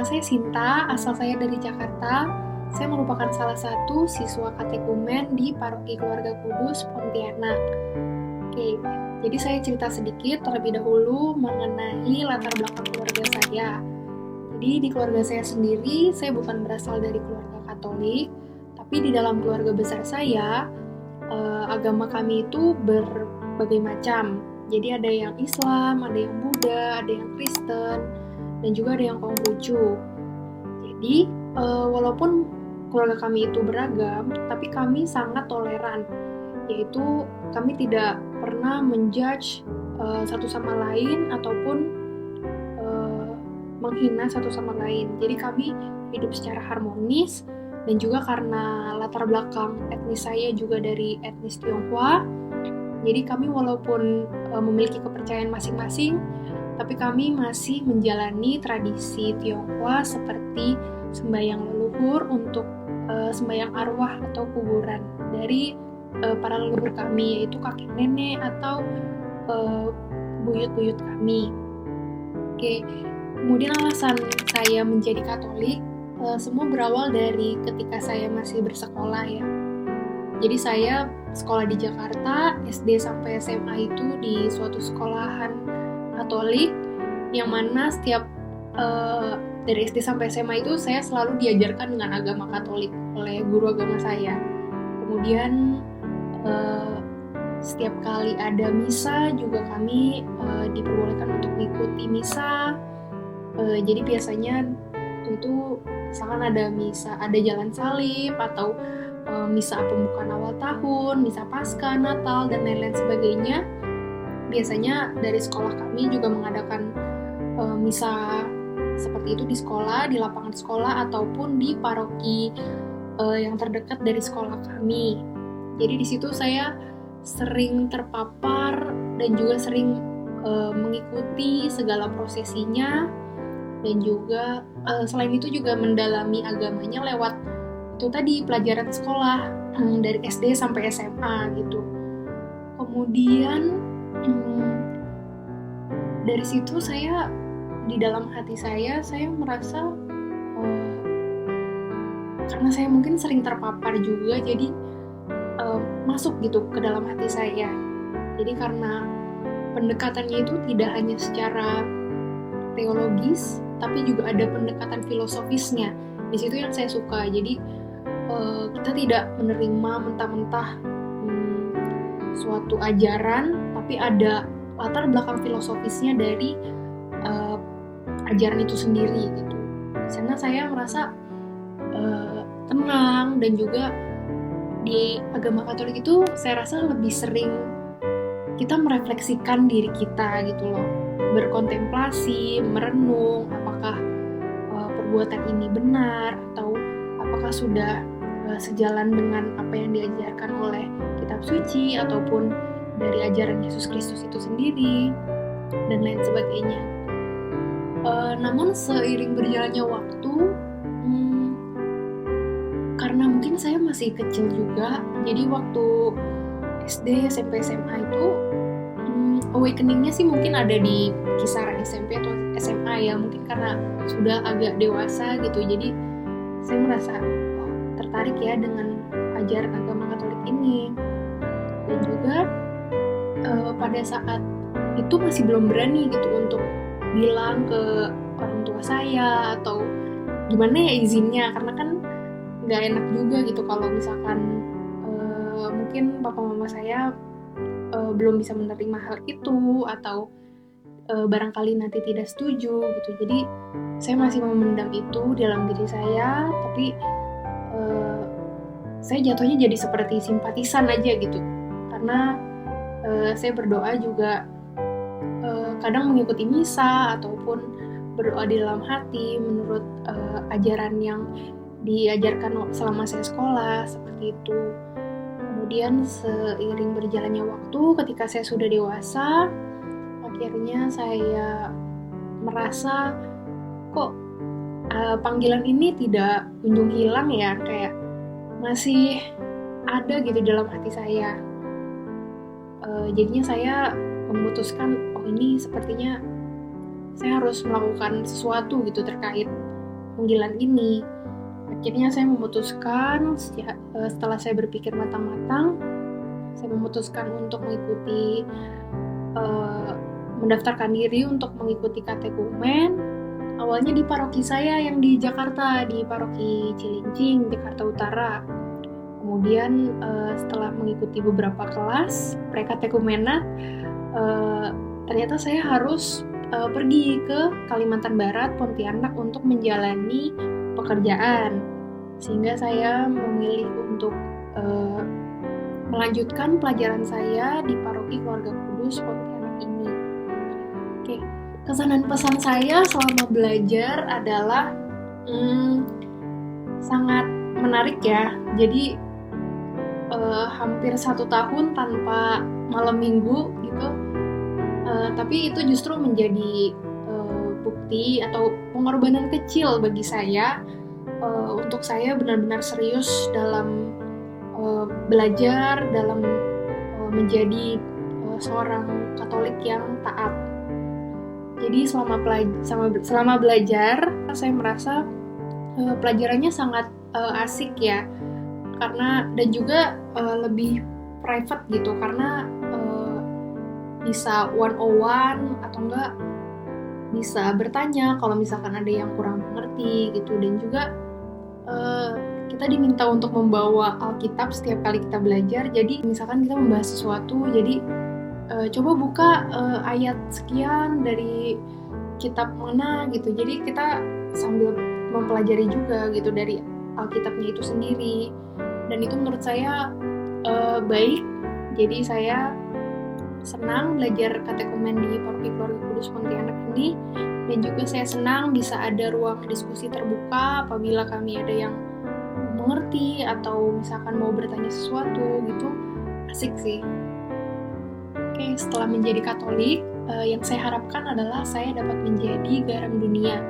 Nama saya Sinta, asal saya dari Jakarta. Saya merupakan salah satu siswa katekumen di Paroki Keluarga Kudus, Pontianak. Oke, jadi saya cerita sedikit terlebih dahulu mengenai latar belakang keluarga saya. Jadi di keluarga saya sendiri, saya bukan berasal dari keluarga Katolik, tapi di dalam keluarga besar saya, agama kami itu berbagai macam. Jadi ada yang Islam, ada yang Buddha, ada yang Kristen, dan juga ada yang Konghucu. Jadi walaupun keluarga kami itu beragam, tapi kami sangat toleran, yaitu kami tidak pernah menjudge satu sama lain ataupun menghina satu sama lain. Jadi kami hidup secara harmonis, dan juga karena latar belakang etnis saya juga dari etnis Tionghoa, jadi kami walaupun memiliki kepercayaan masing-masing, tapi kami masih menjalani tradisi Tionghoa seperti sembahyang leluhur untuk sembahyang arwah atau kuburan dari para leluhur kami, yaitu kakek nenek atau buyut-buyut kami. Oke, kemudian alasan saya menjadi Katolik, semua berawal dari ketika saya masih bersekolah ya. Jadi saya sekolah di Jakarta, SD sampai SMA itu di suatu sekolahan Katolik, yang mana setiap dari SD sampai SMA itu saya selalu diajarkan dengan agama Katolik oleh guru agama saya. Kemudian setiap kali ada misa juga kami diperbolehkan untuk mengikuti misa. Jadi biasanya itu misalkan ada misa, ada jalan salib atau misa pembukaan awal tahun, misa Paskah, Natal, dan lain-lain sebagainya. Biasanya dari sekolah kami juga mengadakan misa seperti itu di sekolah, di lapangan sekolah, ataupun di paroki yang terdekat dari sekolah kami. Jadi di situ saya sering terpapar dan juga sering mengikuti segala prosesinya, dan juga selain itu juga mendalami agamanya lewat itu tadi pelajaran sekolah dari SD sampai SMA gitu. Kemudian dari situ saya di dalam hati saya merasa karena saya mungkin sering terpapar juga, jadi masuk gitu ke dalam hati saya. Jadi karena pendekatannya itu tidak hanya secara teologis, tapi juga ada pendekatan filosofisnya. Di situ yang saya suka. Jadi kita tidak menerima mentah-mentah suatu ajaran, tapi ada latar belakang filosofisnya dari ajaran itu sendiri gitu. Di sana saya merasa tenang, dan juga di agama Katolik itu saya rasa lebih sering kita merefleksikan diri kita gitu loh, berkontemplasi, merenung apakah perbuatan ini benar atau apakah sudah sejalan dengan apa yang diajarkan oleh kitab suci ataupun dari ajaran Yesus Kristus itu sendiri, dan lain sebagainya. Namun seiring berjalannya waktu, karena mungkin saya masih kecil juga, jadi waktu SD, SMP, SMA itu awakening-nya sih mungkin ada di kisaran SMP atau SMA ya, mungkin karena sudah agak dewasa gitu. Jadi saya merasa tertarik ya dengan ajaran agama Katolik ini, dan juga pada saat itu masih belum berani gitu untuk bilang ke orang tua saya atau gimana ya izinnya, karena kan nggak enak juga gitu kalau misalkan mungkin papa mama saya belum bisa menerima hal itu, atau barangkali nanti tidak setuju gitu. Jadi saya masih memendam itu dalam diri saya, tapi saya jatuhnya jadi seperti simpatisan aja gitu, karena saya berdoa juga kadang mengikuti misa ataupun berdoa di dalam hati menurut ajaran yang diajarkan selama saya sekolah seperti itu. Kemudian seiring berjalannya waktu, ketika saya sudah dewasa, akhirnya saya merasa kok panggilan ini tidak kunjung hilang ya, kayak masih ada gitu dalam hati saya. Jadinya saya memutuskan, oh ini sepertinya saya harus melakukan sesuatu gitu terkait panggilan ini. Akhirnya saya memutuskan setelah saya berpikir matang-matang, saya memutuskan untuk mengikuti mendaftarkan diri untuk mengikuti katekumen. Awalnya di paroki saya yang di Jakarta, di paroki Cilincing, Jakarta Utara. Kemudian setelah mengikuti beberapa kelas pre-katekumena, ternyata saya harus pergi ke Kalimantan Barat, Pontianak untuk menjalani pekerjaan. Sehingga saya memilih untuk melanjutkan pelajaran saya di paroki Keluarga Kudus Pontianak ini. Oke, kesan dan pesan saya selama belajar adalah sangat menarik ya. Jadi hampir 1 tahun tanpa malam minggu gitu. Tapi itu justru menjadi bukti atau pengorbanan kecil bagi saya untuk saya benar-benar serius dalam belajar, dalam menjadi seorang Katolik yang taat. Jadi selama belajar saya merasa pelajarannya sangat asik ya, karena dan juga lebih private gitu, karena bisa one-on-one atau enggak bisa bertanya kalau misalkan ada yang kurang mengerti gitu, dan juga kita diminta untuk membawa Alkitab setiap kali kita belajar. Jadi misalkan kita membahas sesuatu, jadi coba buka ayat sekian dari kitab mana gitu. Jadi kita sambil mempelajari juga gitu dari Alkitabnya itu sendiri. Dan itu menurut saya baik. Jadi saya senang belajar katekumen di Paroki Keluarga Kudus Pontianak ini, dan juga saya senang bisa ada ruang diskusi terbuka apabila kami ada yang mengerti atau misalkan mau bertanya sesuatu gitu. Asik sih. Oke, setelah menjadi Katolik, yang saya harapkan adalah saya dapat menjadi garam dunia,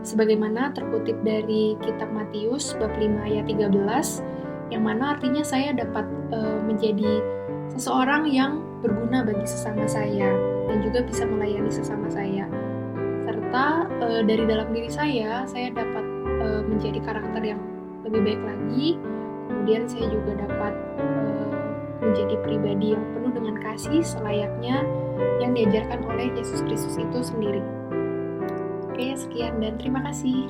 sebagaimana terkutip dari kitab Matius bab 5 ayat 13, yang mana artinya saya dapat menjadi seseorang yang berguna bagi sesama saya dan juga bisa melayani sesama saya, serta dari dalam diri saya dapat menjadi karakter yang lebih baik lagi. Kemudian saya juga dapat menjadi pribadi yang penuh dengan kasih selayaknya yang diajarkan oleh Yesus Kristus itu sendiri. Oke, sekian dan terima kasih.